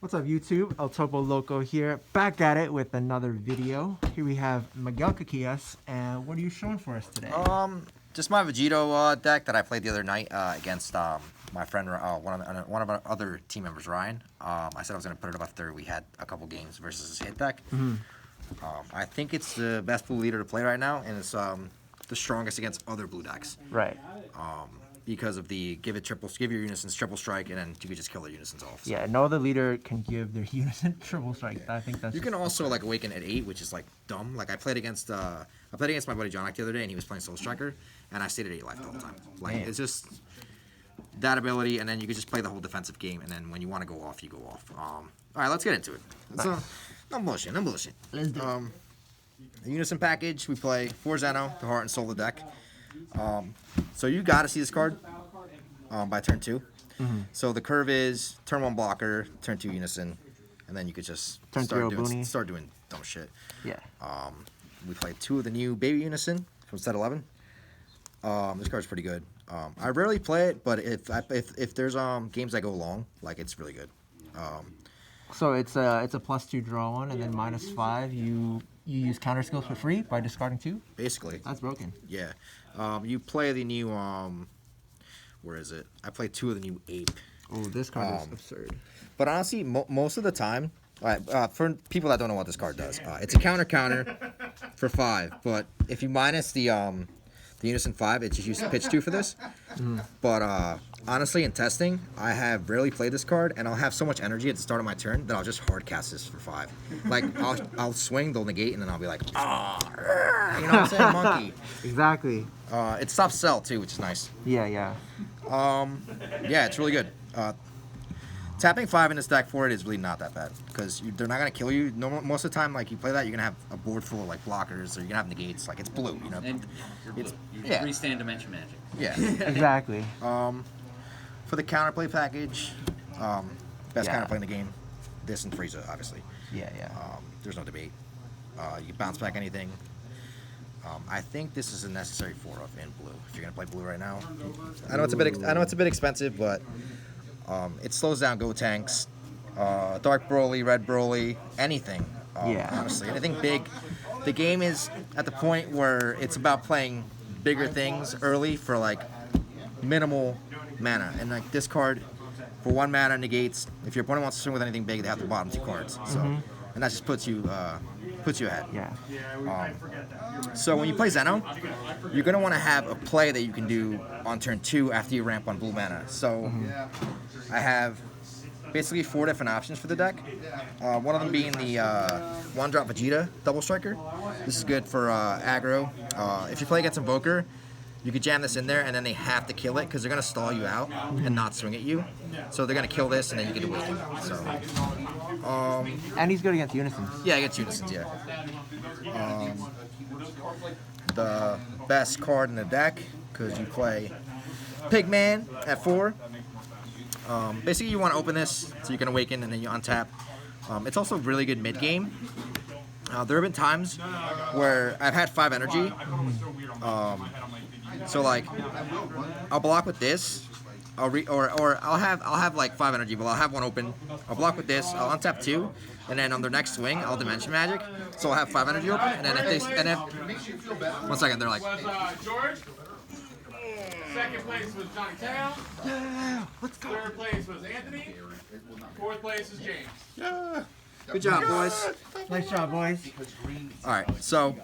What's up, YouTube? El Topo Loco here, back at it with another video. Here we have Miguel Caquias, and what are you showing for us today? Just my Vegito deck that I played the other night against my friend, one of our other team members, Ryan. I said I was going to put it up after we had a couple games versus his hit deck. I think it's the best blue leader to play right now, and it's the strongest against other blue decks. Right. Because of the give your unisons triple strike, and then you can just kill their unisons off. So. Yeah, no other leader can give their unison triple strike. Yeah. I think that's. You can also like awaken at 8, which is like dumb. Like I played against my buddy John the other day, and he was playing Soul Striker, and I stayed at 8 life the whole time. Like it's just that ability, and then you can just play the whole defensive game, and then when you want to go off, you go off. All right, let's get into it. So, no bullshit. Let's do it. The Unison package, we play 4 Zeno, the Heart and Soul of the deck. So you got to see this card by turn 2. So the curve is turn 1 blocker, turn 2 Unison, and then you could just start doing dumb shit. Yeah. We play 2 of the new Baby Unison from set 11. This card's pretty good. I rarely play it, but if there's games that go long, like it's really good. So it's a +2 draw one, and then -5 you use counter skills for free by discarding 2? Basically. That's broken. Yeah. You play the new, where is it? I play 2 of the new Ape. Oh, this card is absurd. But honestly, most of the time, for people that don't know what this card does, it's a counter for 5. But if you minus the Unison 5, it's just use pitch 2 for this. But honestly, in testing, I have rarely played this card, and I'll have so much energy at the start of my turn that I'll just hard cast this for 5. Like I'll swing, they'll negate, and then I'll be like, you know what I'm saying, monkey. Exactly. It stops cell too, which is nice. Yeah. Yeah, it's really good. Tapping 5 in this deck for it is really not that bad because they're not gonna kill you. Most of the time, like you play that, you're gonna have a board full of like blockers, or you're gonna have negates. Like it's blue, you know. And it's freestand dimension magic. Yeah. Exactly. For the counterplay package, best counterplay in the game, this and Frieza, obviously. Yeah. There's no debate. You can bounce back anything. I think this is a necessary 4-of in blue. If you're gonna play blue right now, I know it's a bit expensive, but it slows down Go Tanks, Dark Broly, Red Broly, anything. Honestly, anything big. The game is at the point where it's about playing bigger things early for like minimal mana, and like this card for 1 mana negates. If your opponent wants to swing with anything big, they have the bottom 2 cards. So, and that just puts you ahead. Yeah. So when you play Zeno, you're gonna want to have a play that you can do on turn 2 after you ramp on blue mana. So I have basically 4 different options for the deck. One of them being the 1-drop Vegeta double striker. This is good for aggro. If you play against Invoker, you could jam this in there, and then they have to kill it because they're gonna stall you out and not swing at you. So they're gonna kill this, and then you get awaken. So. And he's good against Unisons. Yeah, against Unisons. Yeah. The best card in the deck because you play Pigman at 4. Basically, you want to open this so you can awaken, and then you untap. It's also really good mid game. There have been times where I've had 5 energy. So like, I'll block with this. I'll have like 5 energy, but I'll have 1 open. I'll block with this. I'll untap 2, and then on their next swing, I'll dimension magic. So I'll have 5 energy open, and then one second, they're like. George. Second place was Johnny Town. Yeah. Let's go. Third place was Anthony. Fourth place is James. Yeah. Good job, boys. Nice job, boys. All right. So,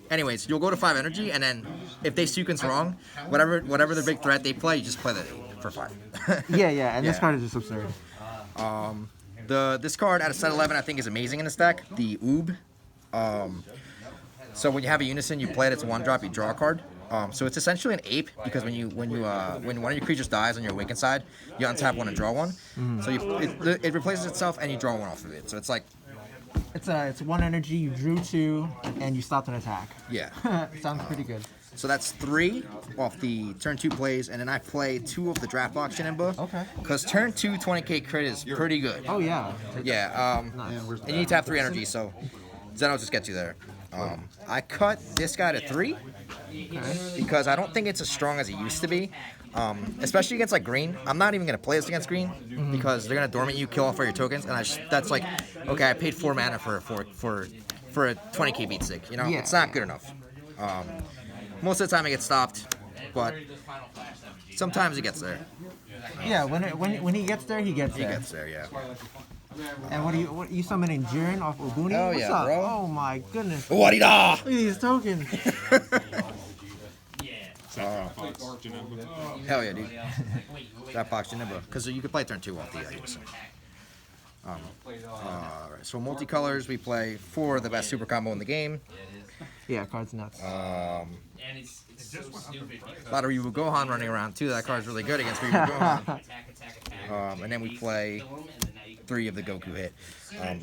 anyways, you'll go to 5 energy, and then if they sequence wrong, whatever the big threat they play, you just play that 8 for 5. Yeah. And this card is just absurd. This card out of set 11, I think, is amazing in this deck. The Oob. So when you have a Unison, you play it. It's a 1-drop. You draw a card. So it's essentially an ape because when one of your creatures dies on your awakened side, you untap 1 and draw 1. So it replaces itself, and you draw 1 off of it. So it's like. It's 1 energy, you drew 2, and you stopped an attack. Yeah. Sounds pretty good. So that's 3 off the turn 2 plays, and then I play 2 of the draft box Shinimba. Okay. Because turn 2 20k crit is pretty good. Oh, yeah. Yeah. And you need to have 3 energy, so Zeno just gets you there. I cut this guy to 3 because I don't think it's as strong as it used to be. Especially against like green. I'm not even gonna play this against green because they're gonna dormant you, kill off all your tokens, and that's like, okay, I paid 4 mana for a 20k beat stick. You know, Yeah. it's not good enough. Most of the time it gets stopped, but sometimes it gets there. Yeah, when he gets there, he gets He there. gets there, yeah. And what are you summoning Jiren off Ubuni? Oh, What's yeah, up? bro. Oh my goodness. What-i-da! Look at these tokens. Hell yeah, dude. That box Janemba. Because you could play turn 2 off the Unison. Alright, so multicolors, we play 4 of the best super combo in the game. Yeah, card's nuts. A lot of Ryu Gohan running around too. That card's really good against Ryu Gohan. And then we play 3 of the Goku hit.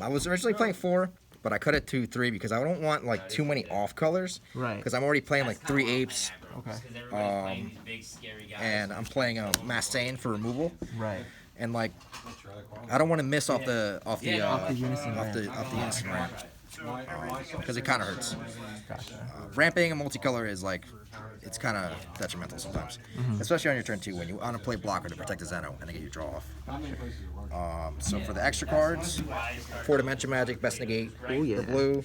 I was originally playing 4, but I cut it to 3 because I don't want like too many off colors. Right. Because I'm already playing like 3 apes. Okay. And I'm playing a Mastain for removal. Right. And like, I don't want to miss off the Unison ramp. Because it kind of hurts. Gotcha. Ramping a multicolor is like, it's kind of detrimental sometimes, especially on your turn 2 when you want to play blocker to protect the Zeno and then get your draw off. So for the extra cards, 4 Dimension Magic, Best Negate Oh, yeah. for blue,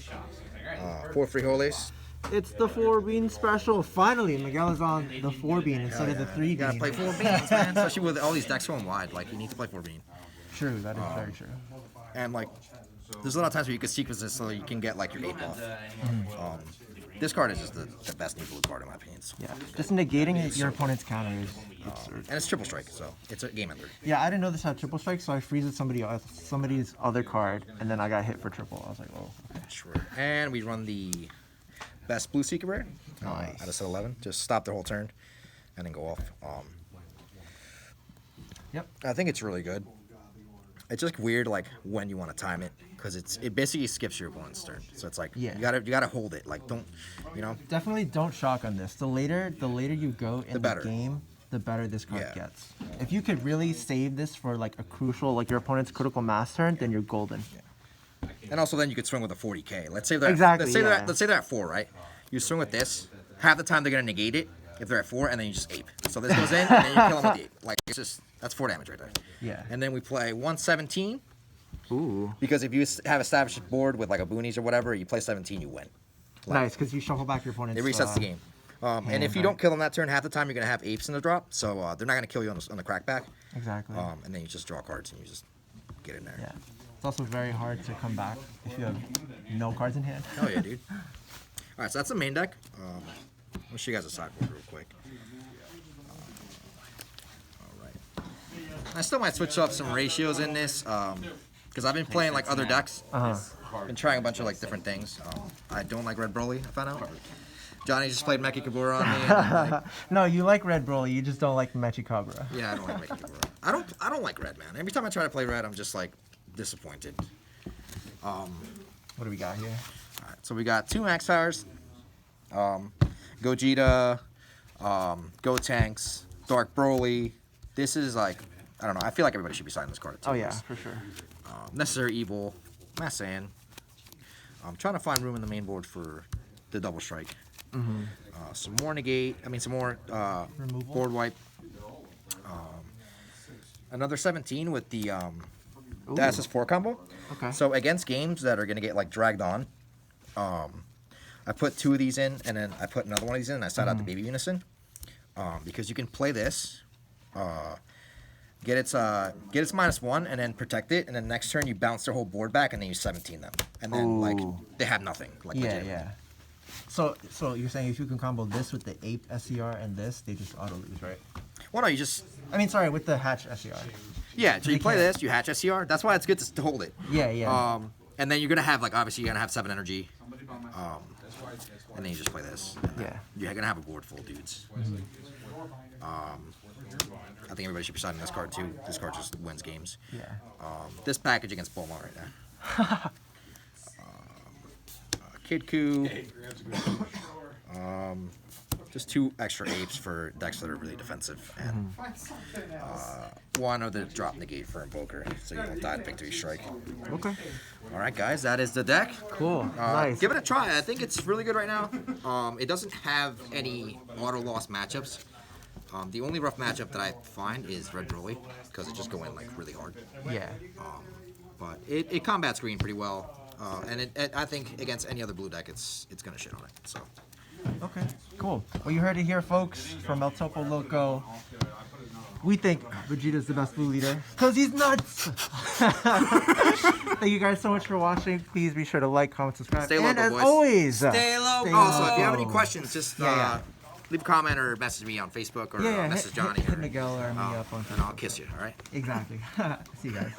4 Frijoles. It's the 4-bean special. Finally, Miguel is on the 4-bean instead of the 3-bean. You gotta play 4 beans, man. Especially with all these decks going wide, like you need to play 4 bean. True, that is very true. And like, there's a lot of times where you can sequence this so you can get like your 8 off. This card is just the best new blue card in my opinion. Yeah, just negating your opponent's counter is And it's triple strike, so it's a game ender. Yeah, I didn't know this had triple strike, so I freezed somebody's other card, and then I got hit for triple. I was like, oh, okay. Sure. And we run the best blue Seeker Rare Nice. out of set 11. Just stop their whole turn and then go off. Yep. I think it's really good. It's just weird, like when you want to time it, because it basically skips your opponent's turn. So it's like Yeah. you gotta hold it. Like don't, you know. Definitely don't shotgun this. The later you go in the better. game, the better this card Yeah. gets. If you could really save this for like a crucial, like your opponent's critical mass turn, then you're golden. And also then you could swing with a 40k. Let's say they're Exactly, let's say yeah. they're at 4, right? You swing with this. Half the time they're gonna negate it if they're at 4, and then you just ape. So this goes in, and then you kill them with the ape. Like it's just that's 4 damage right there. Yeah. And then we play 117. Ooh. Because if you have established a board with like a boonies or whatever, you play 17, you win. Nice, because you shuffle back your opponent's. It resets the game. And if you don't kill them that turn, half the time you're gonna have apes in the drop, so they're not gonna kill you on the crackback. Exactly. And then you just draw cards and you just get in there. Yeah. It's also very hard to come back if you have no cards in hand. Oh yeah, dude. All right, so that's the main deck. I'll show you guys a sideboard real quick. All right. I still might switch up some ratios in this because I've been playing like other decks. Been trying a bunch of like different things. I don't like Red Broly. I found out. Johnny just played Mecha Kabura on me. And then, like, No, you like Red Broly, you just don't like Mechikabra. yeah, I don't like Mecha Kabura. I don't like Red, man. Every time I try to play Red, I'm just like disappointed. What do we got here? All right, so we got 2 Max Powers, Gogeta, Gotenks, Dark Broly. This is like, I don't know. I feel like everybody should be signing this card. Oh yeah, for sure. Necessary Evil, Massan. I'm trying to find room in the main board for the double strike. Some more negate. I mean, some more Removal? board wipe. Another 17 with the SS4 combo. Okay. So against games that are gonna get like dragged on, I put 2 of these in, and then I put another one of these in, and I side out the Baby Unison, because you can play this, get its -1, and then protect it, and then next turn you bounce their whole board back, and then you 17 them, and then like Ooh. they have nothing. Like Yeah, legitimately. yeah. So you're saying if you can combo this with the Ape SCR and this, they just auto lose, right? Well, no, you just I mean, sorry, with the Hatch SCR. yeah. So you They play can't- this, you hatch SCR. That's why it's good to hold it. Yeah, yeah. And then you're gonna have like obviously you're gonna have 7 energy, and then you just play this. Yeah. You're gonna have a board full of dudes. I think everybody should be signing this card too. This card just wins games. Yeah. This package against Bulma right there. Kid Coup. Just 2 extra apes for decks that are really defensive, and 1 of the drop negate for Invoker, so you don't die to Victory Strike. Okay. All right, guys, that is the deck. Cool. Nice. Give it a try. I think it's really good right now. It doesn't have any auto loss matchups. The only rough matchup that I find is Red Broly, because it just go in like really hard. Yeah. But it combats green pretty well, and I think against any other blue deck, it's gonna shit on it. So. Okay, cool. Well, you heard it here, folks, from El Topo Loco. We think Vegito's the best blue leader because he's nuts. Thank you guys so much for watching. Please be sure to like, comment, subscribe. Stay and local, as boys. always, Stay local. Also, if you have any questions, just leave a comment or message me on Facebook or message Johnny. Hit Miguel or me up on and I'll kiss you, all right? Exactly. See you guys.